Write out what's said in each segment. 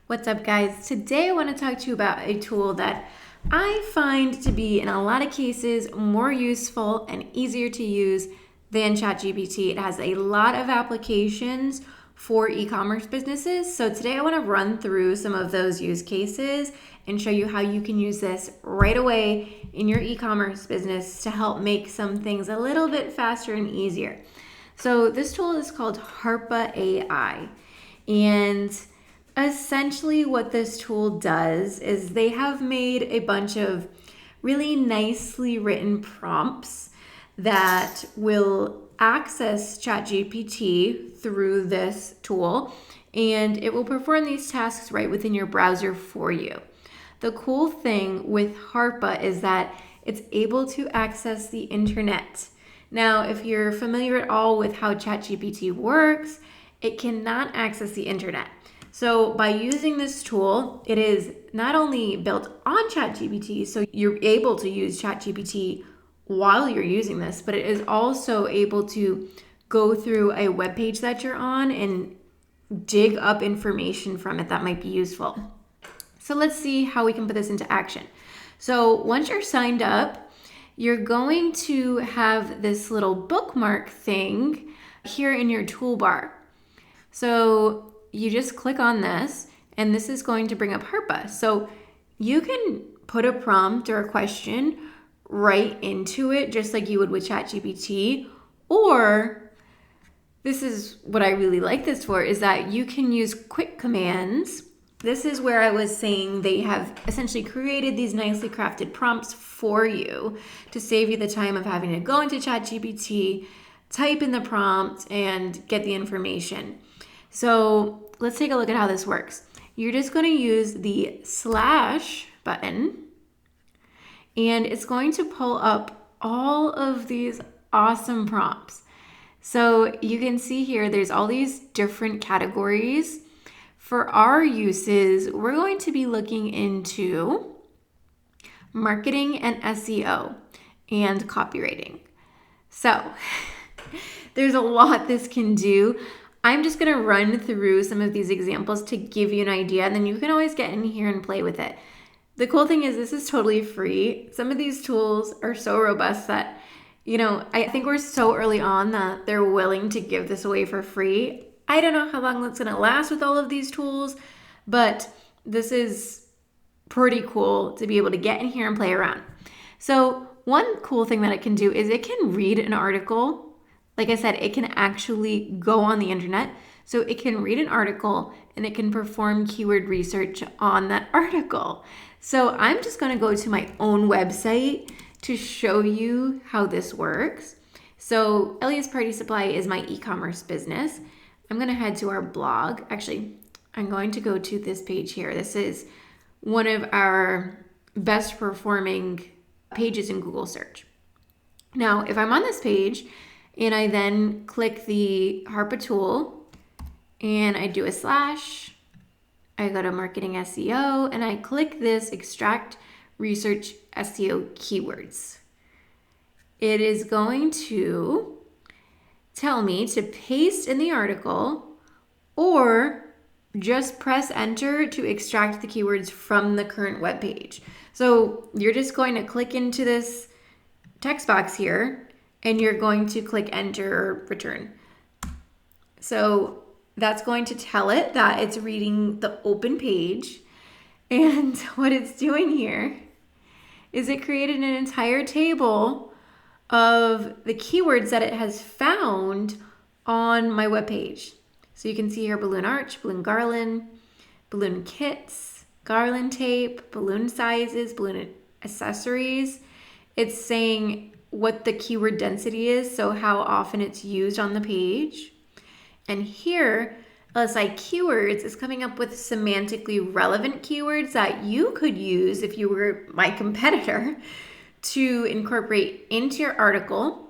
What's up, guys? Today I want to talk to you about a tool that I find to be, in a lot of cases, more useful and easier to use than ChatGPT. It has a lot of applications for e-commerce businesses. So today I want to run through some of those use cases and show you how you can use this right away in your e-commerce business to help make some things a little bit faster and easier. So this tool is called Harpa AI. And essentially what this tool does is they have made a bunch of really nicely written prompts that will access ChatGPT through this tool, and it will perform these tasks right within your browser for you. The cool thing with Harpa is that it's able to access the internet. Now, if you're familiar at all with how ChatGPT works, it cannot access the internet. So by using this tool, it is not only built on ChatGPT, so you're able to use ChatGPT while you're using this, but it is also able to go through a web page that you're on and dig up information from it that might be useful. So let's see how we can put this into action. So once you're signed up, you're going to have this little bookmark thing here in your toolbar. So you just click on this, and this is going to bring up Harpa. So you can put a prompt or a question right into it, just like you would with ChatGPT. Or, this is what I really like this for, is that you can use quick commands. This is where I was saying they have essentially created these nicely crafted prompts for you to save you the time of having to go into ChatGPT, type in the prompt, and get the information. So let's take a look at how this works. You're just going to use the slash button, and it's going to pull up all of these awesome prompts. So you can see here, there's all these different categories. For our uses, we're going to be looking into marketing and SEO and copywriting. So there's a lot this can do. I'm just going to run through some of these examples to give you an idea, and then you can always get in here and play with it. The cool thing is this is totally free. Some of these tools are so robust that, I think we're so early on that they're willing to give this away for free. I don't know how long that's going to last with all of these tools, but this is pretty cool to be able to get in here and play around. So one cool thing that it can do is it can read an article. Like I said, it can actually go on the internet. So it can read an article and it can perform keyword research on that article. So I'm just going to go to my own website to show you how this works. So Elia's Party Supply is my e-commerce business. I'm going to head to our blog. Actually, I'm going to go to this page here. This is one of our best performing pages in Google search. Now, if I'm on this page, and I then click the Harpa tool and I do a slash, I go to marketing SEO and I click this extract research SEO keywords. It is going to tell me to paste in the article or just press enter to extract the keywords from the current web page. So you're just going to click into this text box here and you're going to click enter or return. So that's going to tell it that it's reading the open page. And what it's doing here is it created an entire table of the keywords that it has found on my webpage. So you can see here balloon arch, balloon garland, balloon kits, garland tape, balloon sizes, balloon accessories. It's saying what the keyword density is, so how often it's used on the page. And here, LSI Keywords is coming up with semantically relevant keywords that you could use if you were my competitor to incorporate into your article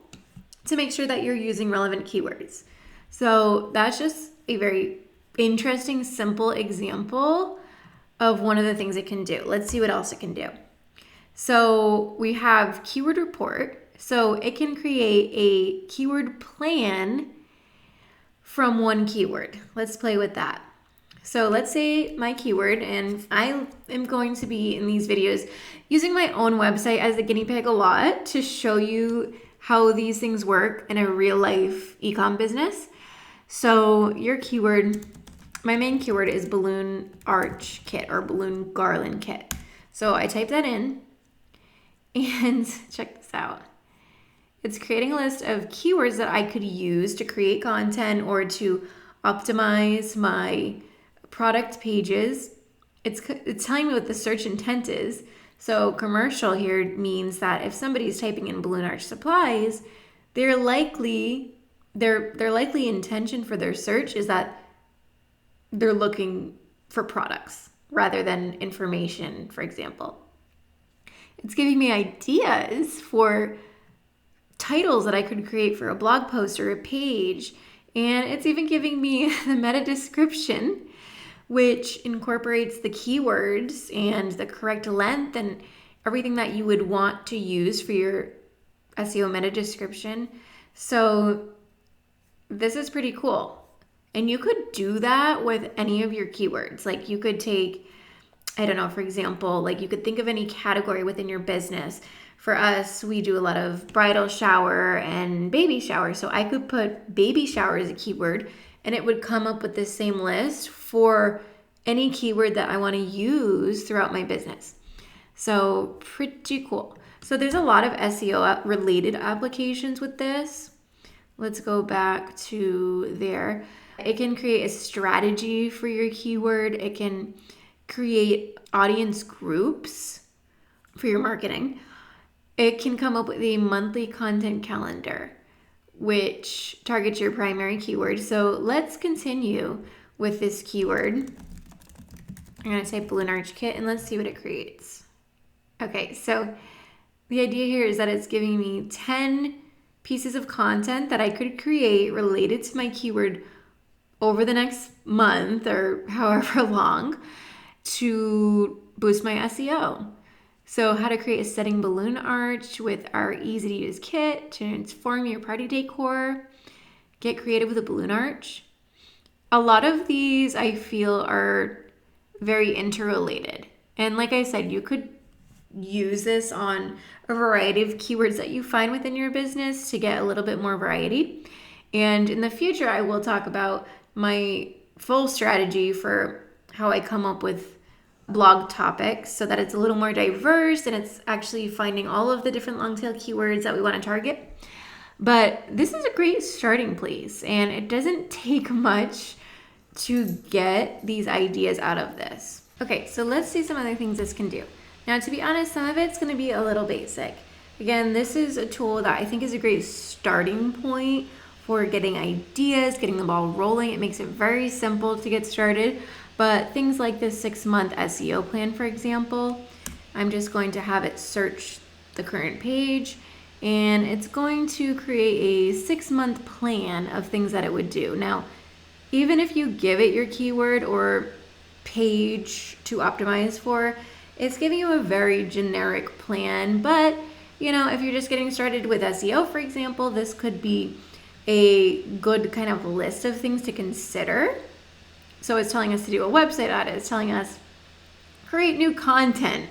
to make sure that you're using relevant keywords. So that's just a very interesting, simple example of one of the things it can do. Let's see what else it can do. So we have Keyword Report. So it can create a keyword plan from one keyword. Let's play with that. So let's say my keyword, and I am going to be in these videos using my own website as a guinea pig a lot to show you how these things work in a real life e-com business. So your keyword, my main keyword is balloon arch kit or balloon garland kit. So I type that in and check this out. It's creating a list of keywords that I could use to create content or to optimize my product pages. It's telling me what the search intent is. So commercial here means that if somebody's typing in balloon arch supplies, their likely intention for their search is that they're looking for products rather than information, for example. It's giving me ideas for titles that I could create for a blog post or a page. And it's even giving me the meta description, which incorporates the keywords and the correct length and everything that you would want to use for your SEO meta description. So this is pretty cool. And you could do that with any of your keywords. Like you could take, I don't know, for example, like you could think of any category within your business. For us, we do a lot of bridal shower and baby shower. So I could put baby shower as a keyword and it would come up with the same list for any keyword that I want to use throughout my business. So pretty cool. So there's a lot of SEO related applications with this. Let's go back to there. It can create a strategy for your keyword. It can create audience groups for your marketing. It can come up with a monthly content calendar, which targets your primary keyword. So let's continue with this keyword. I'm going to type balloon arch kit and let's see what it creates. Okay, so the idea here is that it's giving me 10 pieces of content that I could create related to my keyword over the next month or however long to boost my SEO. So how to create a stunning balloon arch with our easy to use kit, transform your party decor, get creative with a balloon arch. A lot of these I feel are very interrelated. And like I said, you could use this on a variety of keywords that you find within your business to get a little bit more variety. And in the future, I will talk about my full strategy for how I come up with blog topics so that it's a little more diverse and it's actually finding all of the different long tail keywords that we want to target. But this is a great starting place and it doesn't take much to get these ideas out of this. Okay, so let's see some other things this can do. Now, to be honest, some of it's going to be a little basic. Again, this is a tool that I think is a great starting point for getting ideas, getting the ball rolling. It makes it very simple to get started. But things like this 6-month SEO plan, for example, I'm just going to have it search the current page and it's going to create a 6-month plan of things that it would do. Now, even if you give it your keyword or page to optimize for, it's giving you a very generic plan. But, you know, if you're just getting started with SEO, for example, this could be a good kind of list of things to consider. So it's telling us to do a website audit. It's telling us create new content.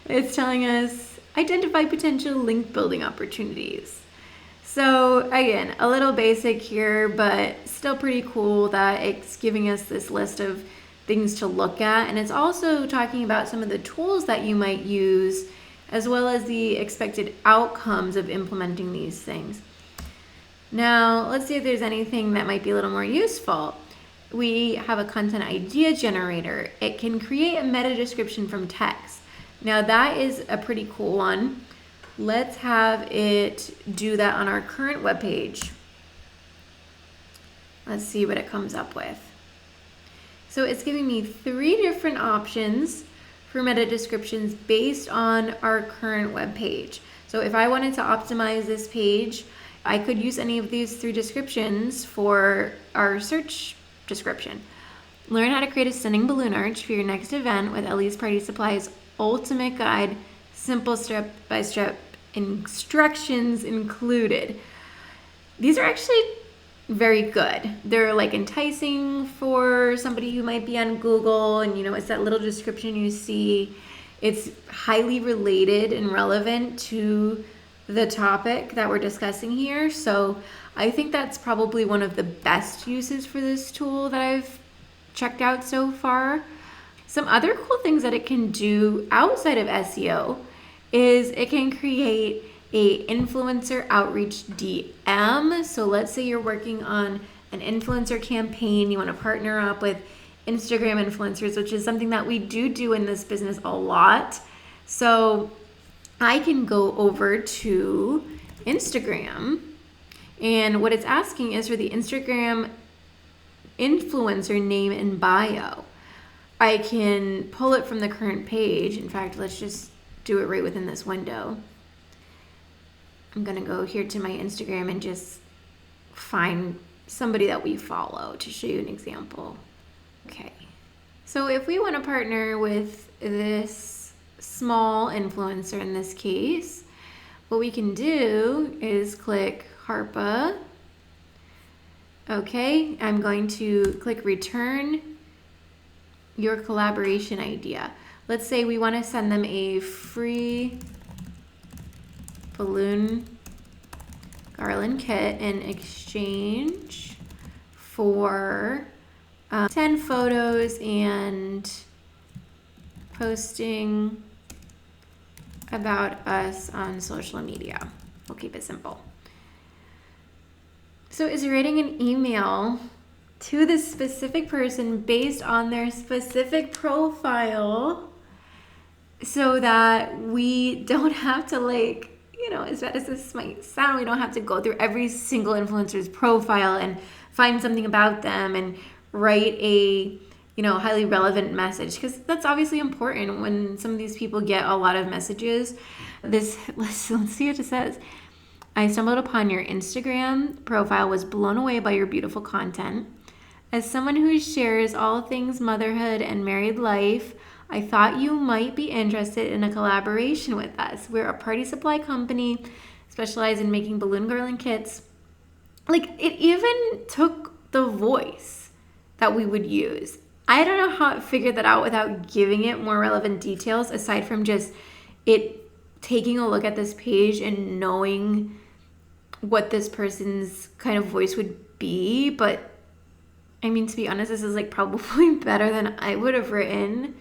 It's telling us identify potential link building opportunities. So again, a little basic here, but still pretty cool that it's giving us this list of things to look at. And it's also talking about some of the tools that you might use, as well as the expected outcomes of implementing these things. Now, let's see if there's anything that might be a little more useful. We have a content idea generator. It can create a meta description from text. Now, that is a pretty cool one. Let's have it do that on our current webpage. Let's see what it comes up with. So it's giving me 3 different options for meta descriptions based on our current web page. So if I wanted to optimize this page, I could use any of these 3 descriptions for our search description. Learn how to create a stunning balloon arch for your next event with Ellie's Party Supplies ultimate guide, simple step-by-step instructions included. These are actually very good. They're like enticing for somebody who might be on Google, and it's that little description you see. It's highly related and relevant to the topic that we're discussing here. So I think that's probably one of the best uses for this tool that I've checked out so far. Some other cool things that it can do outside of SEO is it can create a influencer outreach DM. So let's say you're working on an influencer campaign, you want to partner up with Instagram influencers, which is something that we do in this business a lot. So I can go over to Instagram, and what it's asking is for the Instagram influencer name and bio. I can pull it from the current page. In fact, let's just do it right within this window. I'm going to go here to my Instagram and just find somebody that we follow to show you an example. Okay. So if we want to partner with this small influencer in this case, what we can do is click Harpa. Okay. I'm going to click return your collaboration idea. Let's say we want to send them a free balloon garland kit in exchange for 10 photos and posting about us on social media. We'll keep it simple. So is writing an email to this specific person based on their specific profile so that we don't have to as bad as this might sound, we don't have to go through every single influencer's profile and find something about them and write a highly relevant message, because that's obviously important when some of these people get a lot of messages. Let's see what it says. I stumbled upon your Instagram profile, was blown away by your beautiful content. As someone who shares all things motherhood and married life, I thought you might be interested in a collaboration with us. We're a party supply company specialized in making balloon garland kits. It even took the voice that we would use. I don't know how it figured that out without giving it more relevant details, aside from just it taking a look at this page and knowing what this person's kind of voice would be. But I mean, to be honest, this is probably better than I would have written.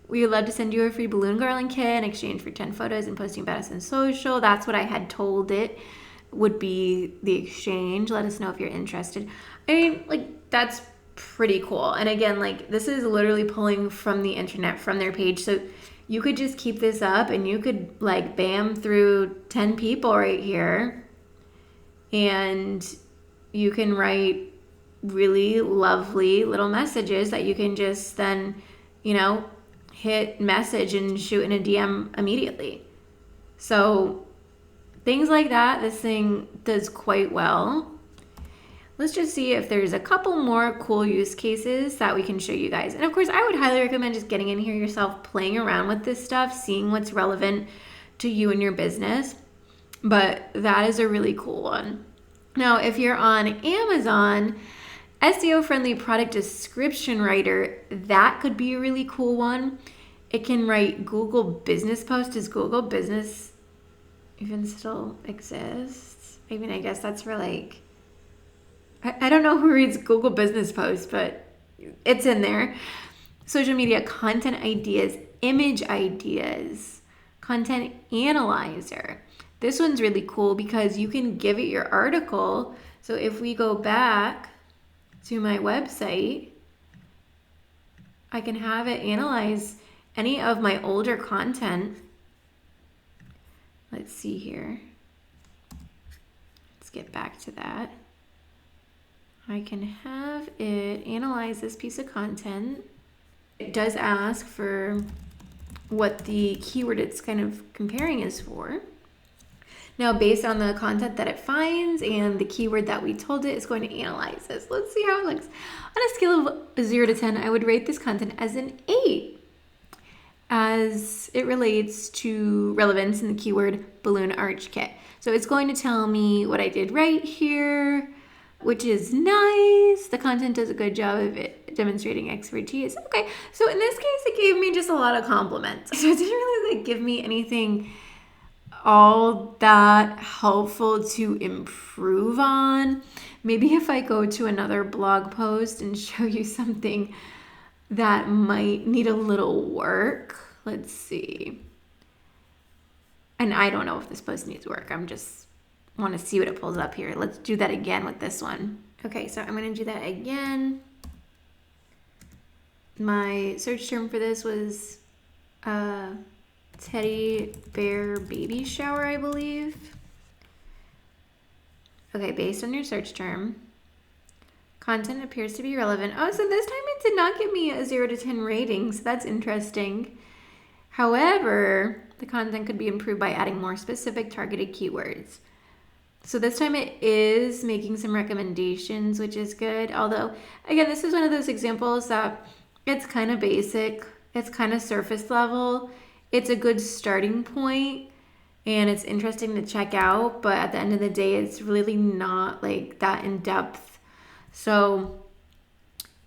We would love to send you a free balloon garland kit in exchange for 10 photos and posting about us on social. That's what I had told it would be the exchange. Let us know if you're interested. I mean, that's pretty cool. And again, this is literally pulling from the internet, from their page. So you could just keep this up and you could bam through 10 people right here. And you can write really lovely little messages that you can just then, hit message and shoot in a DM immediately. So things like that, this thing does quite well. Let's just see if there's a couple more cool use cases that we can show you guys. And of course, I would highly recommend just getting in here yourself, playing around with this stuff, seeing what's relevant to you and your business. But that is a really cool one. Now, if you're on Amazon, SEO-friendly product description writer, that could be a really cool one. It can write Google Business Post. Does Google Business even still exist? I mean, I guess that's for I don't know who reads Google Business Post, but it's in there. Social media content ideas, image ideas, content analyzer. This one's really cool because you can give it your article. So if we go back to my website, I can have it analyze any of my older content. Let's see here. Let's get back to that. I can have it analyze this piece of content. It does ask for what the keyword it's kind of comparing is for. Now, based on the content that it finds and the keyword that we told it, it's going to analyze this. Let's see how it looks. On a scale of 0 to 10, I would rate this content as an 8, as it relates to relevance in the keyword balloon arch kit. So it's going to tell me what I did right here, which is nice. The content does a good job of it demonstrating expertise. Okay, so in this case, it gave me just a lot of compliments. So it didn't really give me anything all that helpful to improve on. Maybe if I go to another blog post and show you something that might need a little work. Let's see. And I don't know if this post needs work. I'm just want to see what it pulls up here. Let's do that again with this one. Okay, so I'm going to do that again. My search term for this was teddy bear baby shower, I believe. Okay, based on your search term. Content appears to be relevant. Oh, so this time it did not give me a 0 to 10 rating, so that's interesting. However, the content could be improved by adding more specific targeted keywords. So this time it is making some recommendations, which is good. Although, again, this is one of those examples that it's kind of basic. It's kind of surface level. It's a good starting point and it's interesting to check out. But at the end of the day, it's really not like that in depth. So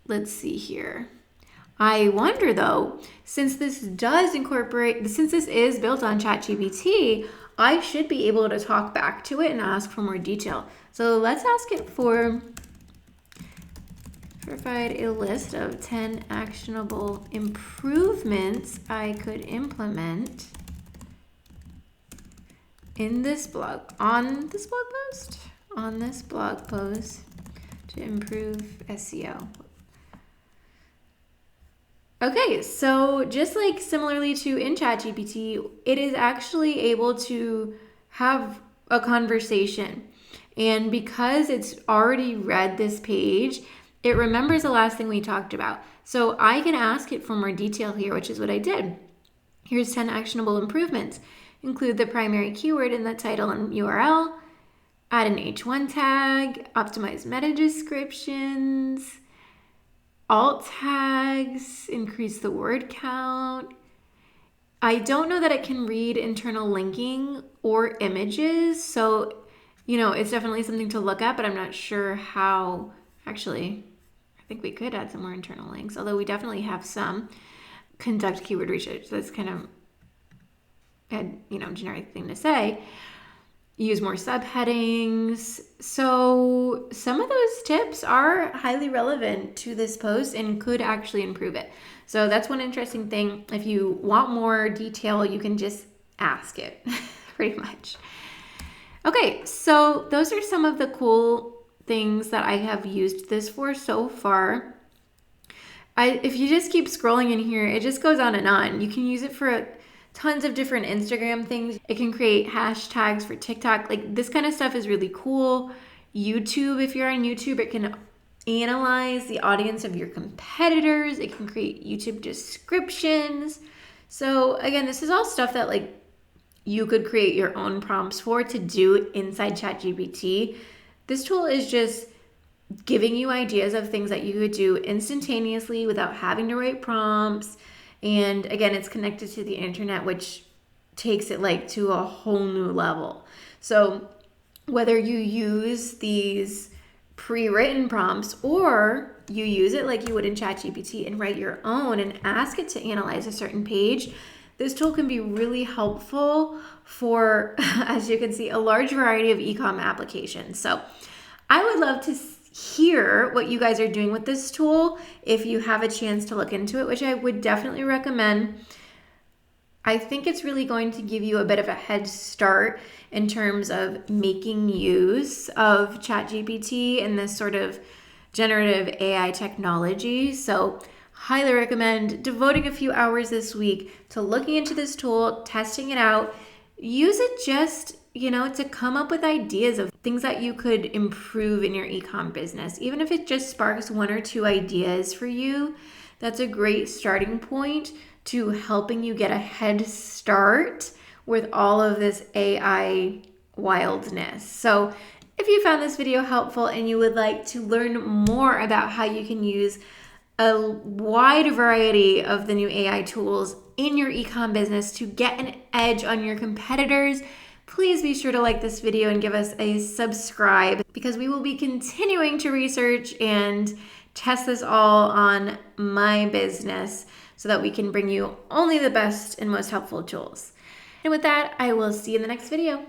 let's see here. I wonder though, since this is built on ChatGPT, I should be able to talk back to it and ask for more detail. So let's ask it for provide a list of 10 actionable improvements I could implement on this blog post to improve SEO. Okay, so just like similarly to in ChatGPT, it is actually able to have a conversation. And because it's already read this page, it remembers the last thing we talked about. So I can ask it for more detail here, which is what I did. Here's 10 actionable improvements. Include the primary keyword in the title and URL. Add an H1 tag, optimize meta descriptions, alt tags, increase the word count. I don't know that it can read internal linking or images, so it's definitely something to look at, but I'm not sure how. Actually, I think we could add some more internal links, although we definitely have some. Conduct keyword research. That's kind of a generic thing to say. Use more subheadings. So some of those tips are highly relevant to this post and could actually improve it. So that's one interesting thing. If you want more detail, you can just ask it pretty much. Okay, so those are some of the cool things that I have used this for so far. If you just keep scrolling in here, it just goes on and on. You can use it for tons of different Instagram things. It can create hashtags for TikTok. Like this kind of stuff is really cool. YouTube, if you're on YouTube, it can analyze the audience of your competitors. It can create YouTube descriptions. So again, this is all stuff that like you could create your own prompts for to do inside ChatGPT. This tool is just giving you ideas of things that you could do instantaneously without having to write prompts. And again, it's connected to the internet, which takes it like to a whole new level. So whether you use these pre-written prompts or you use it like you would in ChatGPT and write your own and ask it to analyze a certain page, this tool can be really helpful for, as you can see, a large variety of e-com applications. So I would love to hear what you guys are doing with this tool if you have a chance to look into it, which I would definitely recommend. I think it's really going to give you a bit of a head start in terms of making use of ChatGPT and this sort of generative AI technology. So highly recommend devoting a few hours this week to looking into this tool, testing it out. Use it just to come up with ideas of things that you could improve in your e-com business. Even if it just sparks 1 or 2 ideas for you, that's a great starting point to helping you get a head start with all of this AI wildness. So if you found this video helpful and you would like to learn more about how you can use a wide variety of the new AI tools in your e-com business to get an edge on your competitors, please be sure to like this video and give us a subscribe, because we will be continuing to research and test this all on my business so that we can bring you only the best and most helpful tools. And with that, I will see you in the next video.